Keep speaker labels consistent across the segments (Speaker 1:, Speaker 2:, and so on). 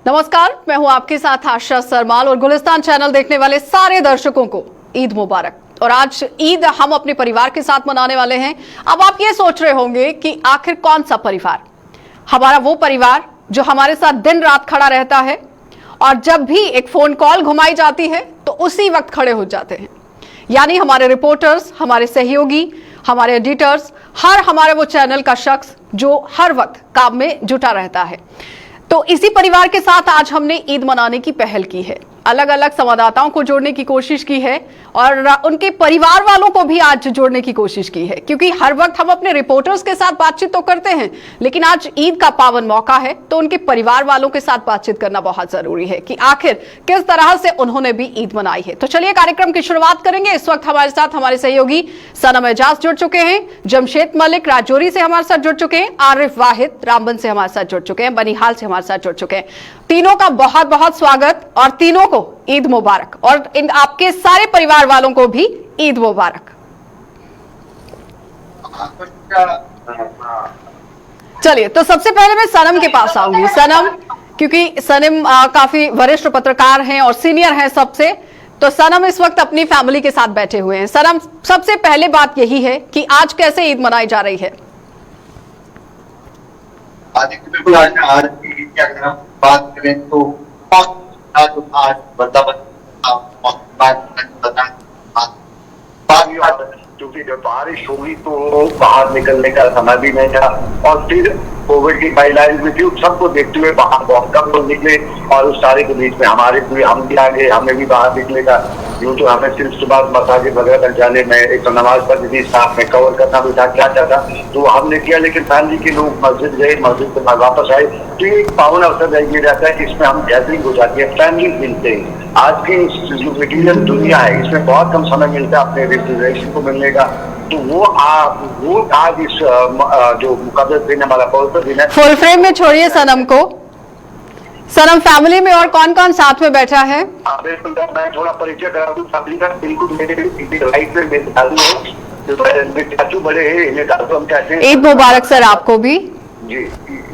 Speaker 1: नमस्कार, मैं हूं आपके साथ आशा सरमाल और गुलिस्तान चैनल देखने वाले सारे दर्शकों को ईद मुबारक। और आज ईद हम अपने परिवार के साथ मनाने वाले हैं। अब आप ये सोच रहे होंगे कि आखिर कौन सा परिवार? हमारा वो परिवार जो हमारे साथ दिन रात खड़ा रहता है और जब भी एक फोन कॉल घुमाई जाती है तो उसी वक्त खड़े हो जाते हैं। यानी हमारे रिपोर्टर्स, हमारे सहयोगी, हमारे एडिटर्स, हमारे वो चैनल का शख्स जो हर वक्त काम में जुटा रहता है। तो इसी परिवार के साथ आज हमने ईद मनाने की पहल की है। अलग अलग संवाददाताओं को जोड़ने की कोशिश की है और उनके परिवार वालों को भी आज जोड़ने की कोशिश की है, क्योंकि हर वक्त हम अपने रिपोर्टर्स के साथ बातचीत तो करते हैं, लेकिन आज ईद का पावन मौका है तो उनके परिवार वालों के साथ बातचीत करना बहुत जरूरी है कि आखिर किस तरह से उन्होंने भी ईद मनाई है। तो चलिए कार्यक्रम की शुरुआत करेंगे। इस वक्त हमारे साथ हमारे सहयोगी सनम एजाज जुड़ चुके हैं, जमशेद मलिक राजौरी से हमारे साथ जुड़ चुके हैं, आरिफ वाहिद रामबन से हमारे साथ जुड़ चुके हैं, बनिहाल से हमारे साथ जुड़ चुके हैं। तीनों का बहुत बहुत स्वागत और तीनों को ईद मुबारक, और इन आपके सारे परिवार वालों को भी ईद मुबारक। चलिए, तो सबसे पहले मैं सनम के पास आऊंगी। सनम, क्योंकि सनम काफी वरिष्ठ पत्रकार हैं और सीनियर हैं सबसे, तो सनम इस वक्त अपनी फैमिली के साथ बैठे हुए हैं। सनम, सबसे पहले बात यही है कि आज कैसे ईद मनाई जा रही है?
Speaker 2: बिल्कुल, आज की अगर हम बात करें तो आज क्योंकि जब बारिश हुई तो बाहर निकलने का समय भी नहीं था और फिर कोविड की गाइडलाइंस भी थी, सबको देखते हुए बाहर बहुत कम लोग निकले और उस सारे के बीच में हमारे भी हम भी आगे, हमें भी बाहर निकले का यूँ तो हमें सिर्फ सुबह मसाजिद वगैरह तक जाने में एक तो नमाज पढ़नी थी, साथ में कवर करना भी था, क्या चाहता तो हमने किया। लेकिन फैमिली के लोग मस्जिद गए, मस्जिद से वापस आए, तो ये एक पावन अवसर ये रहता है कि इसमें हम गैदरिंग हो जाती है, फैमिली मिलते हैं। आज की जो मटीरियल दुनिया है इसमें बहुत कम समय मिलता है अपने रिश्तेदार को मिलने का, तो वो आज इस जो मुकद्दस दिन हमारा पवित्र दिन है।
Speaker 1: फुल फ्रेम में छोड़िए सनम को। सनम, फैमिली में और कौन कौन साथ में बैठा है?
Speaker 2: बिल्कुल, मैं थोड़ा परिचय करा दूं फैमिली का। बिल्कुल मेरे राइट में मेरे चाचू बड़े हैं, इन्हें चाचू हम कहते हैं।
Speaker 1: ईद मुबारक सर आपको भी।
Speaker 2: जी,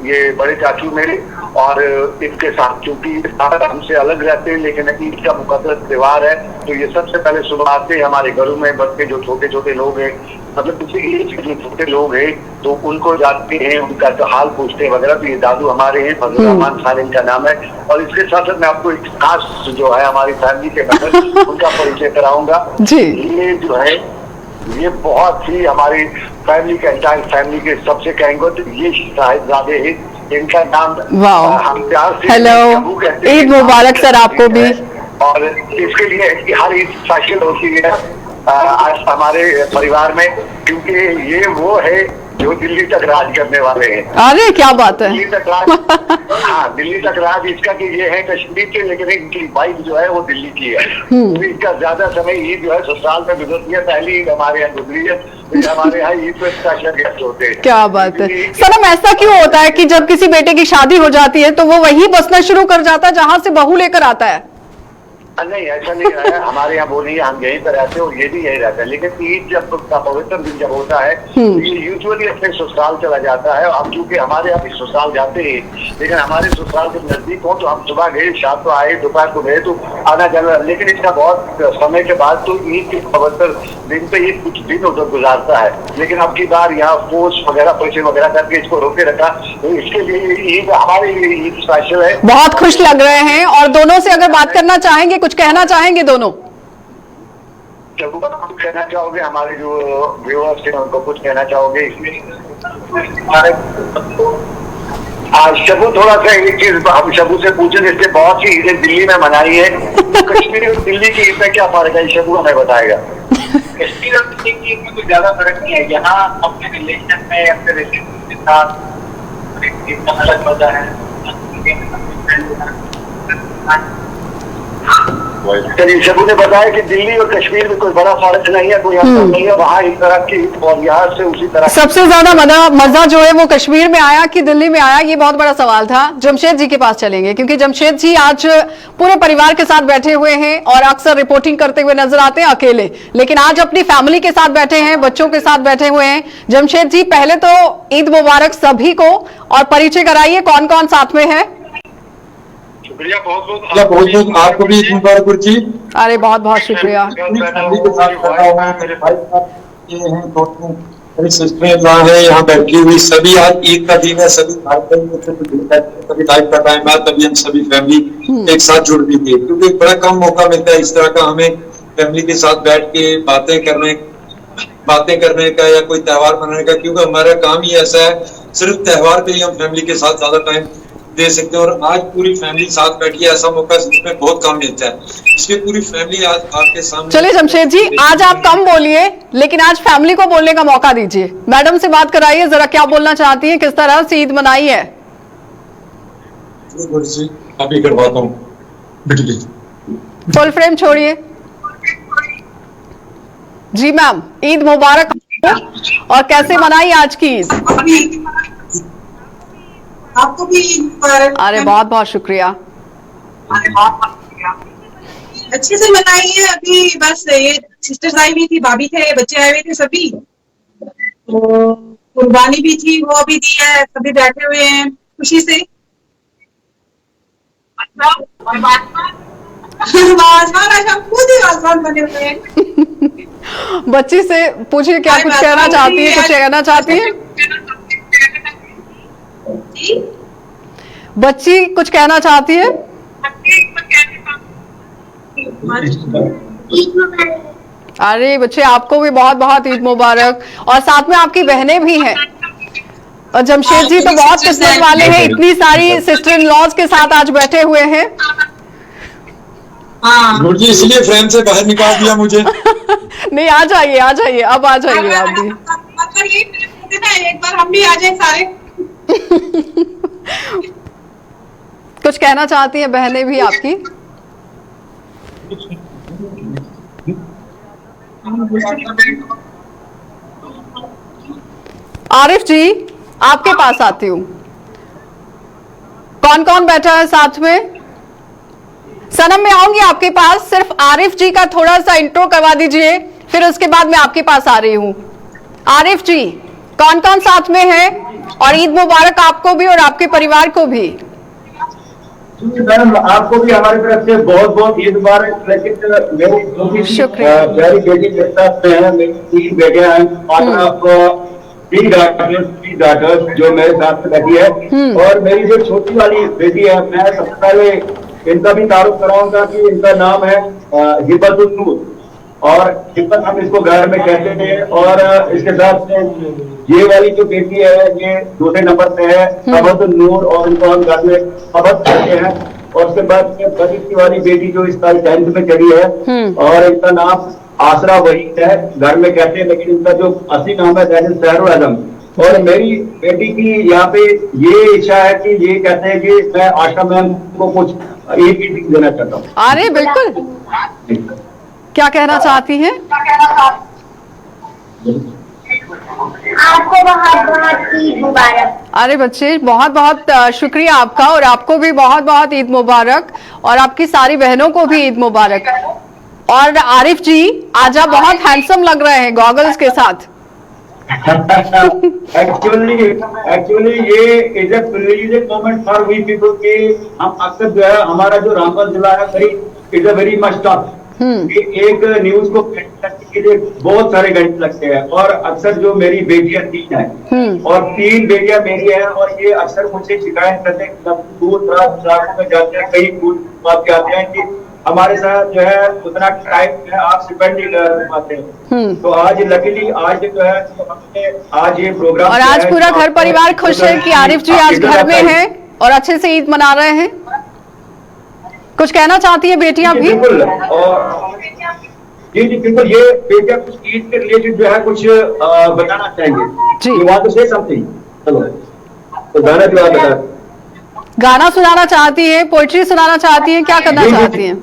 Speaker 2: ये बड़े चाचू मेरे, और इनके साथ चूंकि हमसे अलग रहते हैं लेकिन ईद का मुकद्दस त्योहार है, तो ये सबसे पहले सुबह आते हैं हमारे घरों में। बच्चे जो छोटे छोटे लोग हैं, मतलब किसी एज के जो छोटे लोग हैं, तो उनको जाते हैं, उनका तो हाल पूछते हैं वगैरह। तो ये दादू हमारे हैं, फजल रहमान खान इनका नाम है। और इसके साथ साथ मैं आपको एक खास जो है हमारी फैमिली के मेंबर उनका परिचय कराऊंगा जी। ये जो है ये बहुत ही हमारी फैमिली के एंटायर फैमिली के सबसे कहेंगे तो ये साहिबजादे हैं, इनका नाम हम प्यार से
Speaker 1: हेलो, ईद मुबारक सर आपको भी।
Speaker 2: और इसके लिए हर ईद स्पेशल होती है आज हमारे परिवार में, क्योंकि ये वो है जो दिल्ली तक राज करने वाले हैं।
Speaker 1: अरे क्या बात है,
Speaker 2: दिल्ली तक राज हाँ, दिल्ली तक राज इसका कि ये है कश्मीर के, लेकिन इनकी वाइफ जो है वो दिल्ली की है। तो इनका ज्यादा समय ईद जो है ससुराल में गुजरती है, पहली ईद हमारे यहाँ गुजरी है। हमारे यहाँ ईद पे स्पेशल गेस्ट होते हैं।
Speaker 1: क्या बात है सनम, ऐसा क्यों होता है कि जब किसी बेटे की शादी हो जाती है तो वो वही बसना शुरू कर जाता है जहाँ से बहू लेकर आता है?
Speaker 2: नहीं, ऐसा नहीं है। हमारे यहाँ वो नहीं है, हम यहीं पर रहते हैं और ये भी यही रहता है। लेकिन ईद जब पवित्र दिन जब होता है ये यूजुअली अपने ससुराल चला जाता है। अब चूंकि हमारे यहाँ भी ससुराल जाते हैं, लेकिन हमारे ससुराल के नजदीक हो तो हम सुबह गए, शाम को आए, दोपहर को गए, तो आना जाना। लेकिन इसका बहुत समय के बाद तो ईद के पवित्र दिन पे ये कुछ दिन उधर गुजारता है। लेकिन अब की बार यहाँ फोर्स वगैरह पैसे वगैरह करके इसको रोके रखा, तो इसके लिए ईद हमारे लिए ईद स्पेशल है।
Speaker 1: बहुत खुश लग रहे हैं। और दोनों से अगर बात करना चाहेंगे, कुछ कहना चाहेंगे दोनों?
Speaker 2: कुछ कहना चाहोगे हमारे जो व्यूअर्स हैं उनको कुछ कहना चाहोगे इसमें? आज शबू थोड़ा सा एक चीज हम शबू से पूछे, जिससे बहुत सी ईदें दिल्ली में मनाई है, तो कश्मीर और दिल्ली की ईद में क्या फर्क है, शबू हमें बताएगा।
Speaker 3: कश्मीर और दिल्ली की ईद में कोई ज्यादा फर्क नहीं है। यहाँ अपने रिलेशन में अपने रिलेशन के साथ अलग मजा है।
Speaker 2: चलिए, शबू ने बताया कि दिल्ली और कश्मीर में कोई बड़ा फर्क नहीं है, कोई अंतर नहीं है। वहाँ इस तरह की और यहाँ से उसी तरह।
Speaker 1: सबसे ज्यादा मजा जो है वो कश्मीर में आया कि दिल्ली में आया, ये बहुत बड़ा सवाल था। जमशेद जी के पास चलेंगे, क्योंकि जमशेद जी आज पूरे परिवार के साथ बैठे हुए हैं और अक्सर रिपोर्टिंग करते हुए नजर आते हैं अकेले, लेकिन आज अपनी फैमिली के साथ बैठे हैं, बच्चों के साथ बैठे हुए हैं। जमशेद जी, पहले तो ईद मुबारक सभी को, और परिचय कराइए कौन कौन साथ में है।
Speaker 2: शुक्रिया बहुत बहुत
Speaker 4: आपको भी ईद मुबारक गुरुजी।
Speaker 1: अरे बहुत बहुत शुक्रिया।
Speaker 4: फैमिली के साथ बैठा हुआ है, मेरे भाई साहब ये हैं, दोनों मेरी सिस्टरें जहाँ है यहाँ बैठी हुई, सभी आज ईद का दिन है, सभी भाई सभी लाइव कर रहे हैं, मैं तभी हम सभी फैमिली एक साथ जुड़ रही थी, क्योंकि बड़ा कम मौका मिलता है इस तरह का हमें फैमिली के साथ बैठ के बातें करने का या कोई त्योहार मनाने का, क्योंकि हमारा काम ही ऐसा है, सिर्फ त्योहार पे ही हम फैमिली के साथ ज्यादा टाइम दे सकते हैं। और आज पूरी फैमिली साथ बैठी है, ऐसा मौका जिसमें बहुत कम मिलता है, इसलिए पूरी फैमिली आज आपके सामने।
Speaker 1: चलिए जमशेद जी, आज आप कम बोलिए, लेकिन आज फैमिली को बोलने का मौका दीजिए। मैडम से बात कराइए जरा, क्या बोलना चाहती हैं, किस तरह से ईद मनाई है?
Speaker 4: अभी करवाता हूँ,
Speaker 1: फुल फ्रेम छोड़िए। जी मैम, ईद मुबारक। और कैसे मनाई आज की ईद?
Speaker 5: आपको भी ईद मुबारक।
Speaker 1: अरे बहुत बहुत शुक्रिया।
Speaker 5: अच्छे से मनाई है। अभी बस ये सिस्टर्स आई हुई थी, भाभी थे, बच्चे आए हुए थे सभी, तो कुर्बानी भी थी, वो भी दी है, सभी बैठे हुए हैं खुशी से। वाजवान, आज हम खुद ही वाजवान बने हुए हैं।
Speaker 1: बच्ची से पूछिए, क्या कुछ कहना चाहती है? कुछ कहना चाहती है बच्ची? कुछ कहना चाहती है? अरे बच्चे, आपको भी बहुत बहुत ईद मुबारक। और साथ में आपकी बहनें भी हैं। और जमशेद जी तो बहुत किस्मत वाले हैं, इतनी सारी सिस्टर इन लॉज के साथ आज बैठे हुए हैं।
Speaker 4: गुरुजी इसलिए फ्रेम से बाहर निकाल दिया मुझे।
Speaker 1: नहीं, आ जाइए, आ जाइए, अब आ जाइए आप भी।
Speaker 5: एक बार हम भी आ जाए सारे।
Speaker 1: कुछ कहना चाहती हैं बहनें भी आपकी? आरिफ जी, आपके पास आती हूँ। कौन कौन बैठा है साथ में? सनम, मैं आऊंगी आपके पास, सिर्फ आरिफ जी का थोड़ा सा इंट्रो करवा दीजिए, फिर उसके बाद मैं आपके पास आ रही हूँ। आरिफ जी, कौन कौन साथ में है? और ईद मुबारक आपको भी और आपके परिवार को भी।
Speaker 6: मैडम, आपको भी हमारी तरफ से बहुत बहुत ईद मुबारक। लेकिन मेरी दो प्यारी बेटी के साथ में है, मेरी 3 बेटियां हैं, फादर ऑफ 3 डॉटर्स जो मेरे साथ में बैठी है। और मेरी जो छोटी वाली बेटी है, मैं सबसे पहले इनका भी तारुफ कराऊंगा कि इनका नाम है हिब्बतुन नूर, और हिब्बत हम इसको घर में कहते थे। और इसके साथ ये वाली जो बेटी है, ये दूसरे नंबर पे है, अबद नूर, और इनको हम घर में अबद कहते हैं। और उसके बाद बड़ी वाली बेटी जो इस साल 10th में चढ़ी है, और इनका नाम आसरा वहीद है, घर में कहते हैं, लेकिन इनका जो असली नाम है दैट इज सहरुल आलम। और मेरी बेटी की यहाँ पे ये इच्छा है कि ये कहते हैं कि मैं आशा मैम को कुछ एक ही देना चाहता हूँ।
Speaker 1: अरे बिल्कुल, क्या कहना चाहती हैं?
Speaker 7: आपको बहुत बहुत ईद मुबारक।
Speaker 1: अरे बच्चे, बहुत बहुत शुक्रिया आपका, और आपको भी बहुत बहुत ईद मुबारक, और आपकी सारी बहनों को भी ईद मुबारक। और आरिफ जी, आज आप बहुत हैंडसम लग रहे हैं गॉगल्स के साथ।
Speaker 6: एक्चुअली ये is a privilege moment for we people कि हम अक्सर जो है, हमारा जो रामबन जिला है, is a very much tough. एक न्यूज को करने के लिए बहुत सारे घंटे लगते हैं। और अक्सर जो मेरी बेटियां 3 हैं, और 3 बेटियां मेरी हैं, और ये अक्सर मुझसे शिकायत करते हैं, दूर दराज इलाकों में जाते हैं, कई दूर बात के आते हैं कि हमारे साथ जो है उतना टाइम जो है आप स्पेंड नहीं कर पाते। तो आज लकीली आज जो है हमने आज ये प्रोग्राम,
Speaker 1: और आज पूरा घर परिवार खुश है कि आरिफ जी आज घर में हैं और अच्छे से ईद मना रहे हैं। कुछ कहना चाहती है बेटियां भी?
Speaker 6: बिल्कुल, और जी बिल्कुल, ये बेटियां कुछ ईद के रिलेटेड जो है कुछ बताना चाहेंगे जी। वहाँ तो से समथिंग, चलो तो गाना जो आप बता,
Speaker 1: गाना सुनाना चाहती है, पोइट्री सुनाना चाहती है, क्या करना चाहती है?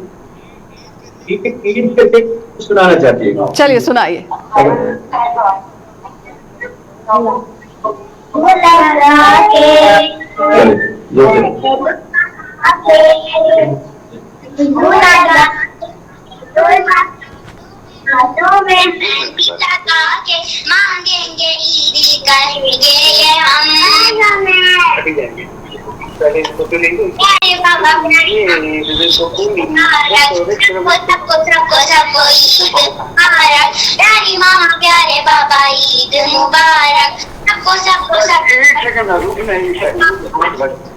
Speaker 6: ईद पे सुनाना चाहती है।
Speaker 1: चलिए सुनाइए।
Speaker 7: मांगेंगे ईदी करेंगे ये हम। प्यारी मामा प्यारे बाबा ईद मुबारक सबको सबको सब
Speaker 2: एक सेकंड रुक नहीं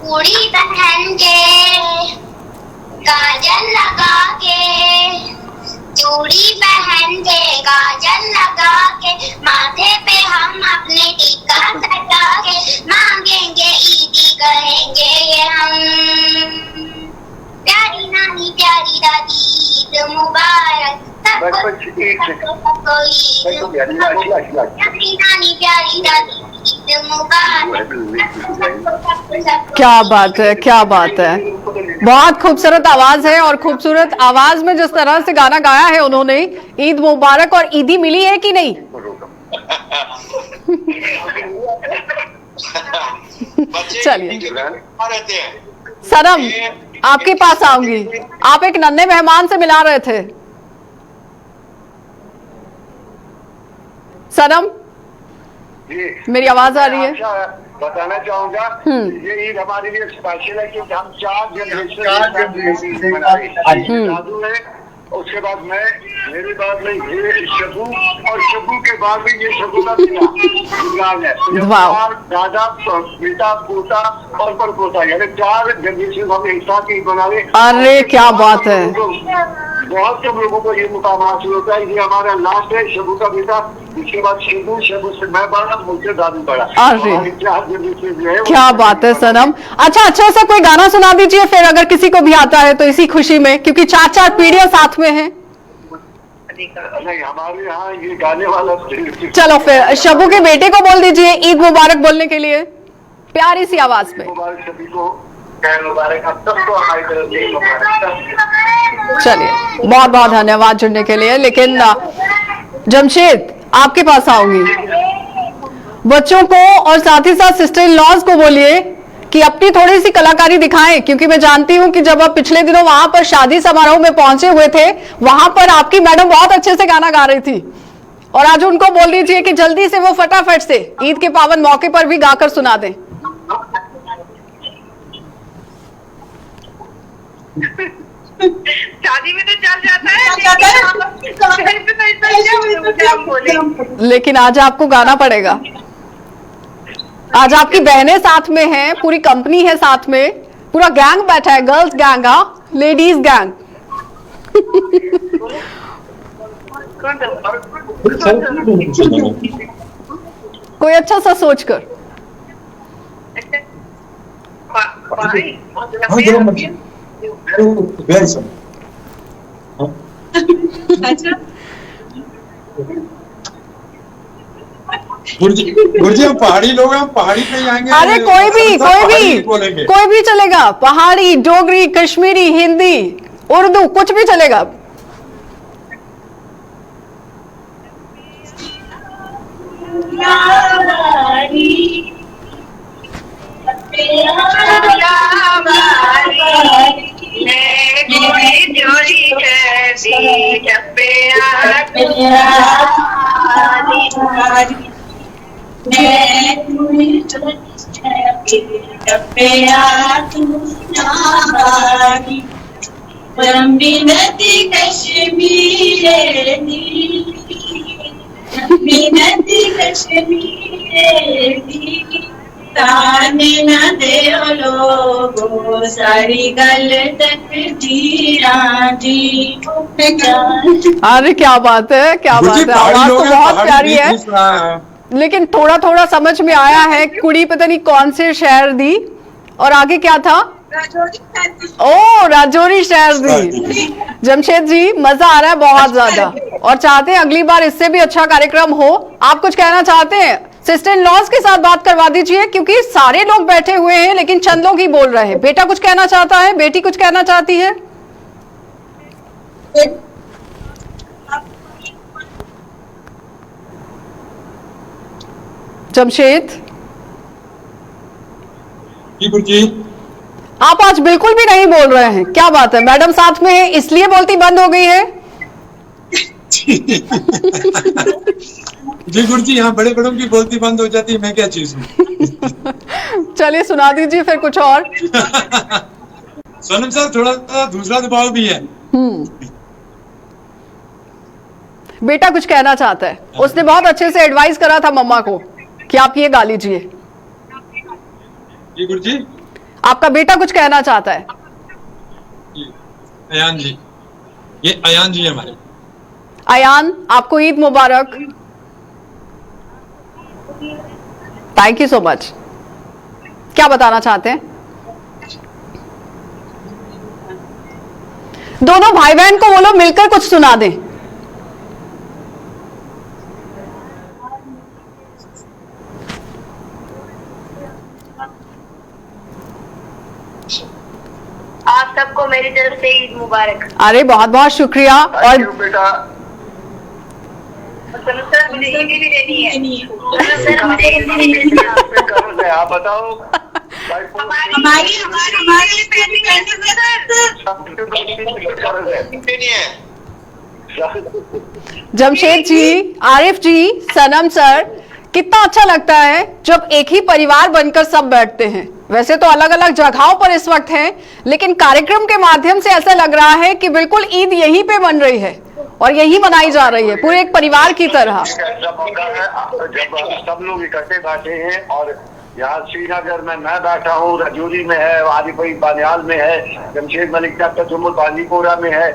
Speaker 7: पूरी पहन के काजल लगा के चूड़ी पहन के काजल लगा के माथे पे हम अपने टीका सजा के मांगेंगे ईदी कहेंगे ये हम प्यारी नानी प्यारी दादी ईद मुबारक सबको सबको ईद मुबारक प्यारी नानी प्यारी दादी ईद मुबारक
Speaker 1: क्या बात है, क्या बात है। बहुत खूबसूरत आवाज है और खूबसूरत आवाज में जिस तरह से गाना गाया है उन्होंने, ईद मुबारक। और ईदी मिली है कि नहीं? चलिए सनम, आपके पास आऊंगी। आप एक नन्हे मेहमान से मिला रहे थे सनम, मेरी आवाज आ रही है?
Speaker 2: बताना चाहूंगा ये ईद हमारे लिए स्पेशल है क्योंकि हम 4 जनरेशन मना रहे हैं। दादू है, उसके बाद मैं, मेरे बाद में ये शबू, और शबू के बाद में ये शबू का है। दादा, बेटा, पोता और परपोता, यानी 4 जनरेशन हम एक साथ ईद मना रहे।
Speaker 1: अरे क्या बात है।
Speaker 2: बहुत कम लोगों को ये मुकाम हासिल होता है। ये हमारा लास्ट है, शबू का बेटा, इसके बाद शबू, शबू से मैं बड़ा, मुझसे दादू बड़ा।
Speaker 1: अरे
Speaker 2: 4 जनरेशन जो है
Speaker 1: क्या बात है सनम। अच्छा सा कोई गाना सुना दीजिए फिर, अगर किसी को भी आता है तो इसी खुशी में, क्योंकि 4 पीढ़ियां साथ में हैं।
Speaker 2: नहीं, हमारे यहाँ ये गाने वाला।
Speaker 1: चलो फिर शबू के बेटे को बोल दीजिए ईद मुबारक बोलने के लिए, प्यारी सी आवाज में।
Speaker 2: मुबारक सभी को, खैर मुबारक आप सबको, हमारी तरफ से मुबारक।
Speaker 1: चलिए बहुत बहुत धन्यवाद जुड़ने के लिए। लेकिन जमशेद, आपके पास आऊंगी। बच्चों को और साथ ही साथ सिस्टर इन लॉज को बोलिए कि अपनी थोड़ी सी कलाकारी दिखाएं, क्योंकि मैं जानती हूं कि जब आप पिछले दिनों वहां पर शादी समारोह में पहुंचे हुए थे, वहां पर आपकी मैडम बहुत अच्छे से गाना गा रही थी। और आज उनको बोल दीजिए कि जल्दी से वो फटाफट से ईद के पावन मौके पर भी गाकर सुना दें।
Speaker 5: शादी में तो चल जाता है,
Speaker 1: लेकिन आज आपको गाना पड़ेगा। आज आपकी बहनें साथ में हैं, पूरी कंपनी है साथ में, पूरा गैंग बैठा है, गर्ल्स गैंग, लेडीज गैंग। कोई अच्छा सा सोच कर।
Speaker 4: गुरुजी हम पहाड़ी लोग हैं, हम पहाड़ी पे आएंगे।
Speaker 1: अरे कोई भी चलेगा, पहाड़ी, डोगरी, कश्मीरी, हिंदी, उर्दू, कुछ भी चलेगा।
Speaker 8: बिनती कश्मीर बिनती कश्मीर ताने न दे लोगो सारी गल तक जीरा जी।
Speaker 1: अरे क्या बात है, क्या बात है। आवाज तो बहुत प्यारी है, लेकिन थोड़ा थोड़ा समझ में आया है। कुड़ी पता नहीं कौन से शहर दी, और आगे क्या था? ओ राजौरी शहर दी। जमशेद जी मजा आ रहा है बहुत ज्यादा, और चाहते हैं अगली बार इससे भी अच्छा कार्यक्रम हो। आप कुछ कहना चाहते हैं? सिस्टर इन लॉज के साथ बात करवा दीजिए, क्योंकि सारे लोग बैठे हुए हैं लेकिन चंद लोग ही बोल रहे हैं। बेटा कुछ कहना चाहता है, बेटी कुछ कहना चाहती है? जमशेद
Speaker 4: जी,
Speaker 1: आप आज बिल्कुल भी नहीं बोल रहे हैं, क्या बात है? मैडम साथ में है इसलिए बोलती बंद हो गई है?
Speaker 4: जी गुरुजी, यहाँ बड़े बड़ों की बोलती बंद हो जाती है, मैं क्या चीज हूँ।
Speaker 1: चलिए सुना दीजिए फिर कुछ और।
Speaker 4: सोनम सर थोड़ा सा दूसरा दबाव भी है।
Speaker 1: बेटा कुछ कहना चाहता है, उसने बहुत अच्छे से एडवाइस करा था मम्मा को कि आप ये गा लीजिए।
Speaker 4: जी गुरुजी।
Speaker 1: आपका बेटा कुछ कहना चाहता है।
Speaker 4: अयान जी, ये अयान जी हमारे।
Speaker 1: अयान, आपको ईद मुबारक। Thank you so much. क्या बताना चाहते हैं? दोनों भाई बहन को बोलो मिलकर कुछ सुना दें।
Speaker 7: आप सबको मेरी तरफ से ईद मुबारक।
Speaker 1: अरे बहुत बहुत शुक्रिया। और
Speaker 2: बेटा
Speaker 7: सर मुझे ईद भी देनी है। सर मुझे ईद भी देनी है।
Speaker 2: आप बताओ।
Speaker 5: हमारी फैमिली
Speaker 1: जमशेद जी, आरिफ जी, सनम सर, कितना अच्छा लगता है जब एक ही परिवार बनकर सब बैठते हैं। वैसे तो अलग अलग जगहों पर इस वक्त हैं, लेकिन कार्यक्रम के माध्यम से ऐसा लग रहा है कि बिल्कुल ईद यहीं पे बन रही है और यही मनाई जा रही है पूरे एक परिवार की तरह।
Speaker 2: ऐसा मौका है जब सब लोग इकट्ठे बैठे हैं और यहाँ श्रीनगर में मैं बैठा हूँ, रजौरी में है, आरिफ भाई बानियाल में है, जमशेद मलिक साहब का बांदीपोरा में है।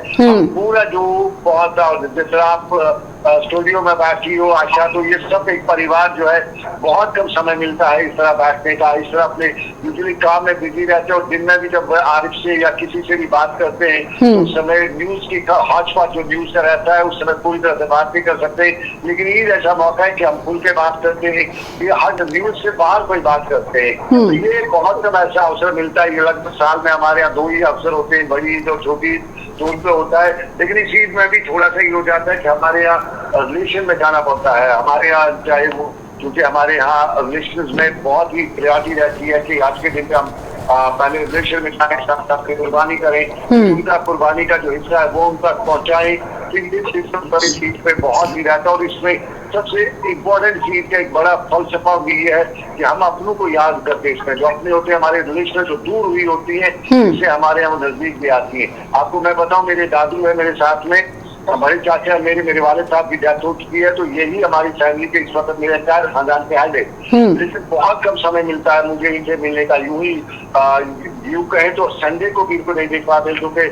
Speaker 2: पूरा जो बहुत जिस तरह आप स्टूडियो में बैठी हो आशा, तो ये सब एक परिवार जो है बहुत कम समय मिलता है इस तरह बैठने का। इस तरह अपने यूजुअली काम में बिजी रहते हैं और दिन में भी जब आरिफ से या किसी से भी बात करते हैं उस समय न्यूज की हॉटस्पॉट जो न्यूज का रहता है उस समय पूरी तरह से बात नहीं कर सकते। लेकिन ईद ऐसा मौका है कि हम खुल के बात करते हैं, ये हर न्यूज से बाहर कोई बात करते हैं। तो ये बहुत कम ऐसा अवसर मिलता है। ये लगभग साल में हमारे यहाँ 2 ही अवसर होते हैं, बड़ी ईद और छोटी ईद, तो उन पे होता है। लेकिन इस ईद में भी थोड़ा सा ये हो जाता है कि हमारे यहाँ रिलेशन में जाना पड़ता है। हमारे यहाँ चाहे वो, क्योंकि हमारे यहाँ रिलेशन में बहुत ही प्रायोरिटी रहती है कि आज के दिन पे हम पहले रिलेशन में जाने के साथ साथ कुर्बानी करें, उनका कुर्बानी का जो हिस्सा है वो उन तक पहुँचाएं। चीज पे बहुत ही रहता है और इसमें सबसे इम्पोर्टेंट चीज का एक बड़ा फलसफा भी है कि हम अपनों को याद करते हैं। इसमें जो अपने होते हैं, हमारे रिलेशन जो दूर हुई होती है, इससे हमारे यहाँ नजदीक भी आती है। आपको मैं बताऊं, मेरे दादू है मेरे साथ में, हमारे चाचा मेरे वालिद साहब की डेथ हो चुकी है, तो यही हमारी फैमिली के इस वक्त मेरे चार खानदान के हाल है। लेकिन बहुत कम समय मिलता है मुझे इनसे मिलने का। यूं कहें तो संडे को भी इनको नहीं देख पाते क्योंकि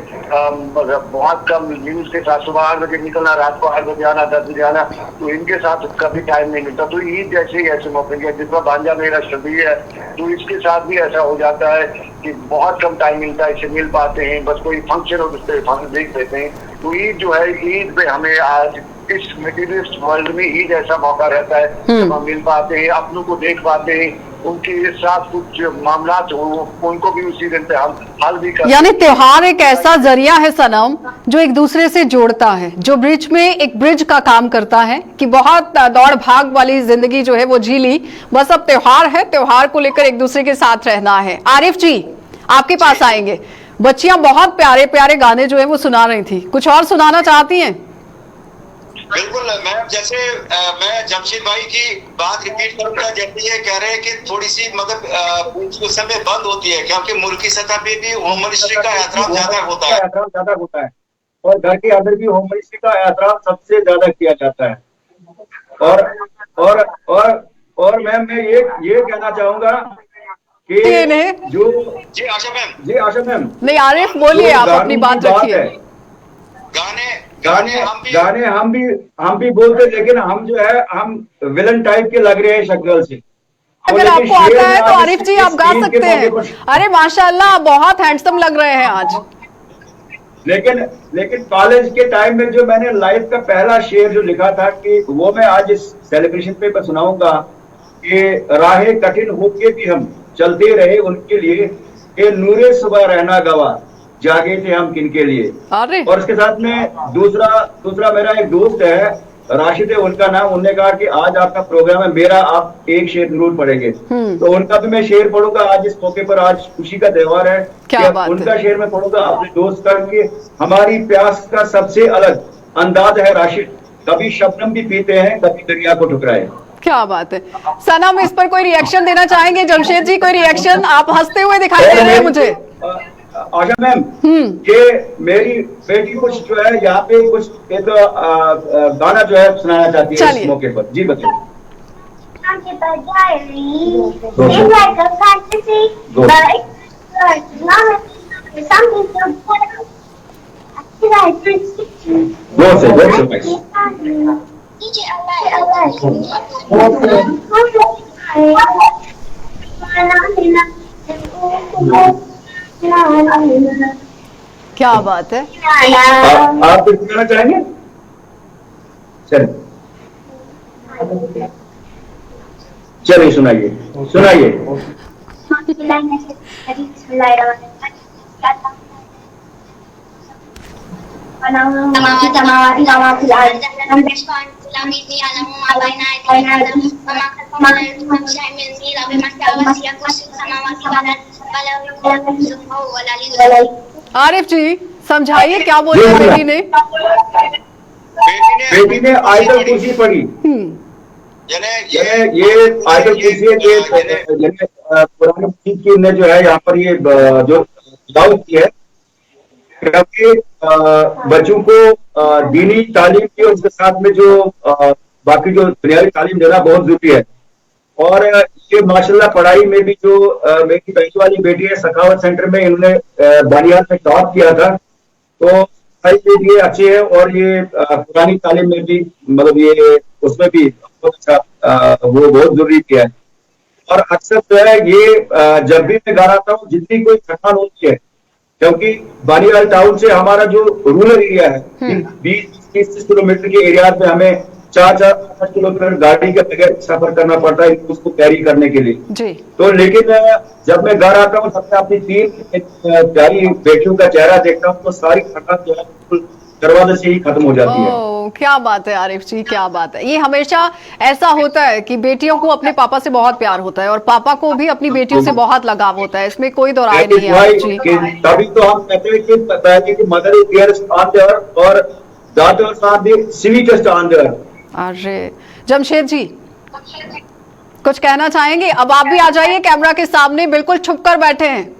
Speaker 2: बहुत कम न्यूज के साथ सुबह 8 बजे निकलना, रात को 8 बजे आना, 10 बजे आना, तो इनके साथ कभी टाइम नहीं मिलता। तो ईद जैसे ही ऐसे मौके के जितना भांजा मेरा शबी है, तो इसके साथ भी ऐसा हो जाता है कि बहुत कम टाइम मिलता है, इसे मिल पाते हैं, बस कोई फंक्शन हो उससे फंक्शन देख लेते हैं। तो ईद जो है, ईद पे हमें आज इस मटीरियलिस्ट वर्ल्ड में ईद ऐसा मौका रहता है जब हम मिल पाते हैं, अपनों को देख पाते हैं, उनके साथ कुछ मामला हो उनको भी उसी दिन पे हम हल भी करते हैं।
Speaker 1: यानी त्योहार एक ऐसा जरिया है सनम जो एक दूसरे से जोड़ता है, जो ब्रिज में एक ब्रिज का काम करता है कि बहुत दौड़ भाग वाली जिंदगी जो है वो जी ली, बस अब त्योहार है, त्योहार को लेकर एक दूसरे के साथ रहना है। आरिफ जी, आपके पास आएंगे। बच्चियां बहुत प्यारे प्यारे गाने जो है वो सुना रही थी, कुछ और सुनाना चाहती हैं?
Speaker 9: बिल्कुल मैम, जैसे मैं जमशेद भाई की बात रिपीट करूंगा, जैसे ये कह रहे हैं कि थोड़ी सी मगर उस समय बंद होती है क्योंकि मुल्की सतह पे भी होम मिनिस्ट्री का एहतराम ज्यादा होता है
Speaker 6: और घर के अंदर भी होम मिनिस्ट्री का एहतराम सबसे ज्यादा किया जाता है। और मैम मैं ये कहना चाहूंगा कि जो
Speaker 9: जी
Speaker 6: आशा मैम
Speaker 1: नहीं, आरिफ बोलिए, आप अपनी बात रखिए।
Speaker 6: गाने हम भी बोलते, लेकिन हम जो है हम विलन टाइप के लग रहे हैं शक्ल से।
Speaker 1: अगर आपको आता है तो आरिफ जी आप गा सकते हैं। अरे माशाल्लाह, बहुत हैंडसम लग रहे हैं आज।
Speaker 6: लेकिन कॉलेज के टाइम में जो मैंने लाइफ का पहला शेर जो लिखा था कि वो मैं आज इस सेलिब्रेशन पे मैं सुनाऊंगा कि राहें कठिन होके भी हम चलते रहे उनके लिए, कि नूरे सुबह रहना गवा जागे थे हम किनके लिए। और इसके साथ में दूसरा मेरा एक दोस्त है, राशिद है उनका नाम, उन्होंने कहा कि आज आपका प्रोग्राम है, मेरा आप एक शेर जरूर पढ़ेंगे। तो उनका भी मैं शेर पढ़ूंगा आज इस मौके पर, आज खुशी का त्योहार है।
Speaker 1: क्या बात
Speaker 6: उनका शेर मैं पढ़ूंगा अपने दोस्त का कि हमारी प्यास का सबसे अलग अंदाज है राशिद, कभी शबनम भी पीते हैं, कभी दरिया को ठुकराए।
Speaker 1: क्या बात है। सनम, इस पर कोई रिएक्शन देना चाहेंगे? जमशेद जी, कोई रिएक्शन? आप हंसते हुए दिखाई दे रहे हैं मुझे।
Speaker 6: आशा मैम, ये मेरी बेटी कुछ जो है यहाँ पे कुछ एक गाना जो है सुनाना चाहती है इस मौके पर। जी बताइए।
Speaker 1: क्या बात है।
Speaker 6: आप कुछ कहना चाहेंगे? चलिए सुनाइए सुनाइए।
Speaker 1: आरिफ जी समझाइए क्या बोली बेटी ने।
Speaker 6: बेटी ने आयतल कुर्सी पढ़ी। ये आयतल कुर्सी है कि पुरानी चीज ने जो है यहाँ पर ये जो दावत की है, क्योंकि बच्चों को दीनी तालीम की उसके साथ में जो बाकी जो दुनियावी तालीम देना बहुत जरूरी है। और ये माशाल्लाह पढ़ाई में भी जो मेरी पहली वाली बेटी है सखावत सेंटर में, इन्होंने बानियाल में टॉप किया था, तो पढ़ाई में भी अच्छे है और ये पुरानी तालीम में भी मतलब ये उसमें भी बहुत अच्छा वो बहुत जरूरी किया है। और अक्सर जो है ये जब भी मैं घर आता हूँ जितनी कोई थकान होती है, क्योंकि बानीवाल टाउन से हमारा जो रूरल एरिया है 20-30 किलोमीटर के एरिया में हमें 4-4 किलोमीटर गाड़ी के बगैर सफर करना पड़ता है उसको कैरी करने के लिए
Speaker 1: जी।
Speaker 6: तो लेकिन जब मैं घर आता हूँ सबसे अपनी 3 प्यारी बेटियों का चेहरा देखता हूँ तो सारी थकान जो है दरवाजे से ही खत्म हो जाती है।
Speaker 1: क्या बात है आरिफ जी, क्या बात है। ये हमेशा ऐसा होता है कि बेटियों को अपने पापा से बहुत प्यार होता है और पापा को भी अपनी बेटियों से बहुत लगाव होता है, इसमें कोई दो राय नहीं है आरिफ जी।
Speaker 6: तभी तो हम कहते हैं कि पहले की mother is dearest on the earth और daughters are the sweetest on the earth.
Speaker 1: अरे जमशेद जी कुछ कहना चाहेंगे? अब आप भी आ जाइए कैमरा के सामने, बिल्कुल छुप कर बैठे हैं।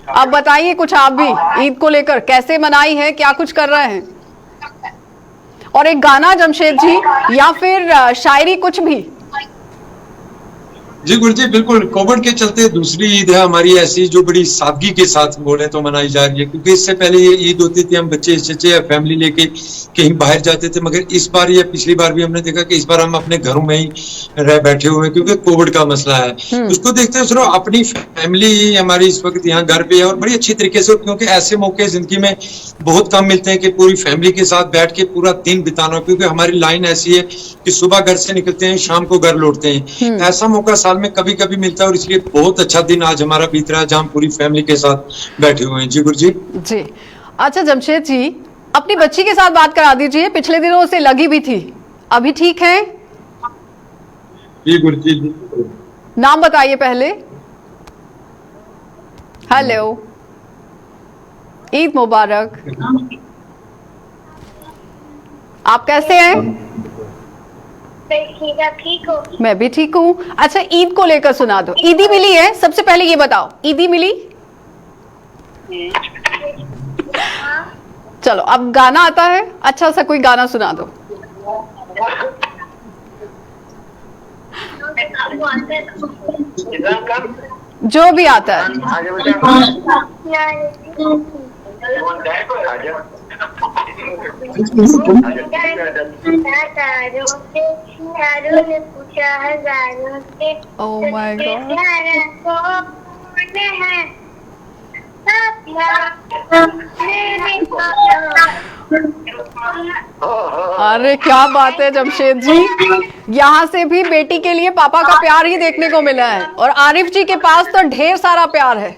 Speaker 1: अब बताइए कुछ आप भी ईद को लेकर कैसे मनाई है, क्या कुछ कर रहे हैं? और एक गाना जमशेद जी या फिर शायरी कुछ भी।
Speaker 4: जी गुरु जी बिल्कुल, कोविड के चलते दूसरी ईद है हमारी ऐसी जो बड़ी सादगी के साथ बोले तो मनाई जा रही है, क्योंकि इससे पहले ये ईद होती थी हम बच्चे चचे या फैमिली लेके कहीं बाहर जाते थे, मगर इस बार या पिछली बार भी हमने देखा कि इस बार हम अपने घरों में ही रह बैठे हुए हैं क्योंकि कोविड का मसला है। उसको देखते हुए सिर्फ अपनी फैमिली हमारी इस वक्त यहाँ घर पे है और बड़ी अच्छी तरीके से, क्योंकि ऐसे मौके जिंदगी में बहुत कम मिलते हैं कि पूरी फैमिली के साथ बैठ के पूरा दिन बिताना, क्योंकि हमारी लाइन ऐसी है कि सुबह घर से निकलते हैं शाम को घर लौटते हैं। ऐसा मौका साल में कभी कभी मिलता है और इसलिए बहुत अच्छा दिन आज हमारा बीत रहा है जहाँ पूरी फैमिली के साथ बैठे हुए हैं। जी गुरु जी।
Speaker 1: जी अच्छा जमशेद जी, अपनी बच्ची के साथ बात करा दीजिए, पिछले दिनों से लगी भी थी, अभी ठीक है?
Speaker 4: जी गुरु जी।
Speaker 1: नाम बताइए पहले। हेलो, ईद मुबारक। आप कैसे हैं?
Speaker 7: ठीक हूँ।
Speaker 1: मैं भी ठीक हूँ। अच्छा ईद को लेकर सुना दो, ईदी मिली है? सबसे पहले ये बताओ, ईदी मिली? चलो अब गाना आता है, अच्छा सा कोई गाना सुना दो। जो भी आता है। Oh my God. अरे क्या बात है जमशेद जी, यहाँ से भी बेटी के लिए पापा का प्यार ही देखने को मिला है और आरिफ जी के पास तो ढेर सारा प्यार है,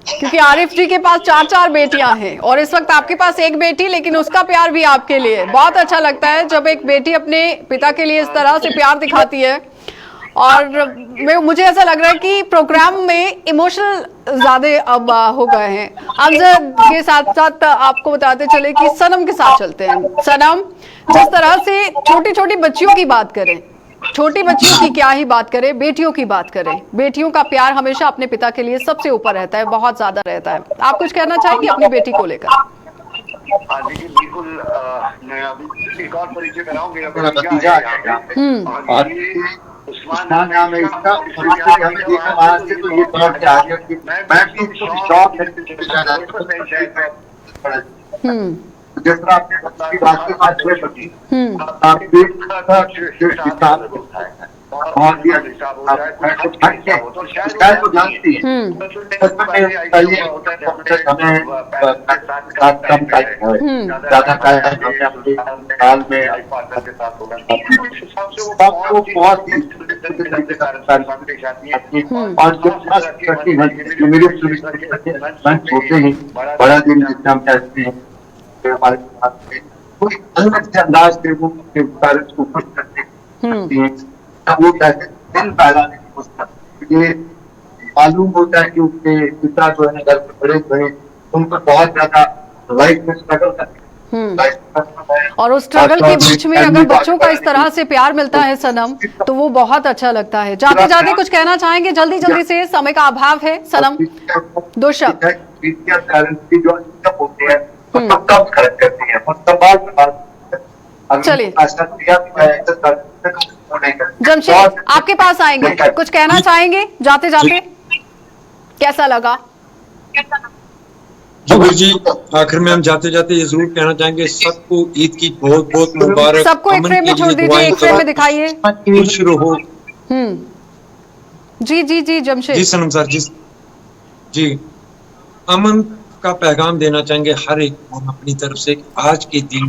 Speaker 1: क्योंकि आरिफ जी के पास 4 बेटियां हैं और इस वक्त आपके पास एक बेटी, लेकिन उसका प्यार भी आपके लिए। बहुत अच्छा लगता है जब एक बेटी अपने पिता के लिए इस तरह से प्यार दिखाती है। और मुझे ऐसा लग रहा है कि प्रोग्राम में इमोशनल ज्यादा अब हो गए हैं। अमजद के साथ साथ आपको बताते चले कि सनम के साथ चलते हैं। सनम, जिस तरह से छोटी छोटी बच्चियों की बात करें, छोटी बच्चियों की क्या ही बात करें, बेटियों की बात करें। बेटियों का प्यार हमेशा अपने पिता के लिए सबसे ऊपर रहता है, बहुत ज्यादा रहता है। आप कुछ कहना चाहेंगे अपनी बेटी को लेकर?
Speaker 2: हाँ देखिए, बिल्कुल मैं अभी एक और परिचय कराऊंगी। भतीजा और उस्मान नाम है इसका। हमने देखा वहां से तो ये बात के आगे मैं भी शौक जिस तरह आपने की बात की आज हुए पति आप देखा था बहुत ही शायद तो जानती है कम ज्यादा साल में सबको बहुत छोटे ही बड़ा दिन जितना हम चाहते हैं हमारे कोई अलग अंदाज से वो पेरेंट्स को खुश करते हैं। वो कहते दिल पैदा नहीं होता, ये मालूम होता है कि उसके पिता जो है घर पे बड़े हुए उनको बहुत ज्यादा लाइफ में स्ट्रगल करते हैं।
Speaker 1: और उस स्ट्रगल के बीच में अगर बच्चों का इस तरह से प्यार मिलता है सनम, तो वो बहुत अच्छा लगता है। जाते जाते कुछ कहना चाहेंगे जल्दी जल्दी से, समय का अभाव है सनम, 2 शब्द।
Speaker 2: होते हैं कब खर्च करती है
Speaker 1: चलिए जमशेद आपके पास आएंगे, कुछ कहना चाहेंगे जाते जाते? कैसा लगा?
Speaker 4: जी आखिर में हम जाते जाते ये जरूर कहना चाहेंगे सबको ईद की बहुत बहुत मुबारक।
Speaker 1: सबको एक फ्रेम में छोड़ दीजिए, एक फ्रेम में दिखाइए।
Speaker 4: खुश रहो।
Speaker 1: जी जी जी जमशेद।
Speaker 4: जी सनम सर जी अमन का पैगाम देना चाहेंगे हर एक को अपनी तरफ से। आज के दिन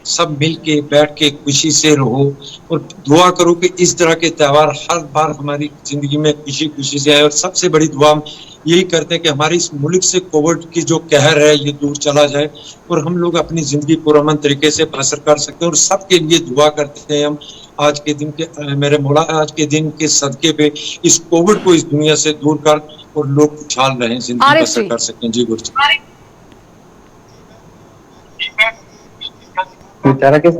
Speaker 4: सब मिल के बैठ के खुशी से रहो और दुआ करो कि इस तरह के त्यौहार हर बार हमारी जिंदगी में खुशी खुशी से आए। और सबसे बड़ी दुआ हम यही करते हैं कि हमारे इस मुल्क से कोविड की जो कहर है ये दूर चला जाए और हम लोग अपनी जिंदगी पुरअमन तरीके से बसर कर सकते हैं। और सबके लिए दुआ करते हैं हम आज के दिन के मेरे मौला आज के दिन के सदके पे इस कोविड को इस दुनिया से दूर कर और लोग खुशहाल रहें, जिंदगी बसर कर सकते हैं। जी गुरु
Speaker 6: बेचारा कैसे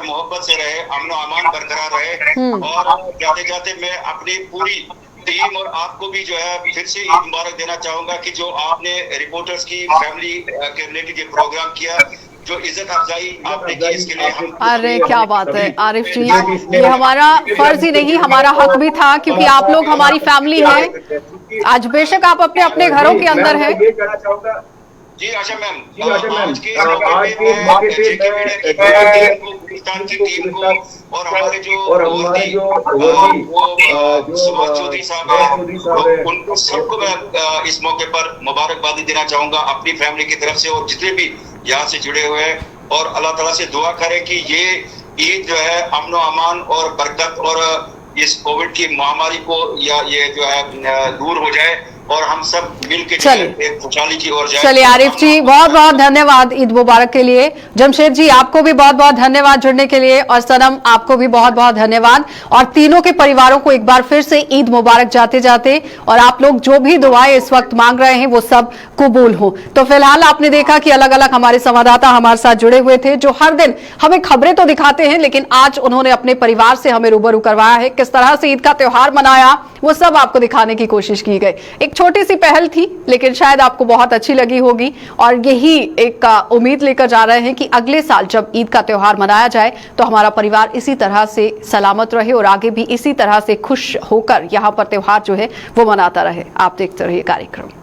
Speaker 9: मोहब्बत से रहे, अमन अमान बरकरार रहे। और जाते जाते मैं अपनी पूरी टीम और आपको भी जो है फिर से ईद मुबारक देना चाहूंगा कि जो आपने रिपोर्टर्स की फैमिली के रिलेटेड ये प्रोग्राम किया, जो इज्जत अफजाई आपने की, इसके लिए हम
Speaker 1: अरे क्या बात है आरिफ जी, ये हमारा फर्ज ही नहीं हमारा हक भी था, क्योंकि आप लोग हमारी फैमिली है। आज बेशक आप अपने अपने घरों के अंदर हैं।
Speaker 9: जी आशा मैम, आज के मौके पे पाकिस्तान की टीम को और हमारे जो सुभाष चौधरी साहब है उनको सबको मैं इस मौके पर मुबारकबादी देना चाहूंगा अपनी फैमिली की तरफ से और जितने भी यहाँ से जुड़े हुए हैं। और अल्लाह ताला से दुआ करें कि ये ईद जो है अमन अमान और बरकत और इस कोविड की महामारी को या ये जो है दूर हो जाए और हम सब मिलकर एक खुशहाली की ओर जाए।
Speaker 1: चलिए आरिफ जी बहुत बहुत धन्यवाद ईद मुबारक के लिए। जमशेद जी आपको भी बहुत बहुत धन्यवाद जुड़ने के लिए, और सनम आपको भी बहुत बहुत धन्यवाद। और तीनों के परिवारों को एक बार फिर से ईद मुबारक जाते जाते। और आप लोग जो भी दुआएं इस वक्त मांग रहे हैं वो सब कबूल हो। तो फिलहाल आपने देखा कि अलग अलग हमारे संवाददाता हमारे साथ जुड़े हुए थे, जो हर दिन हमें खबरें तो दिखाते हैं, लेकिन आज उन्होंने अपने परिवार से हमें रूबरू करवाया है। किस तरह से ईद का त्योहार मनाया वो सब आपको दिखाने की कोशिश की गई। एक छोटी सी पहल थी, लेकिन शायद आपको बहुत अच्छी लगी होगी। और यही एक उम्मीद लेकर जा रहे हैं कि अगले साल जब ईद का त्योहार मनाया जाए तो हमारा परिवार इसी तरह से सलामत रहे और आगे भी इसी तरह से खुश होकर यहाँ पर त्योहार जो है वो मनाता रहे। आप देखते रहिए कार्यक्रम।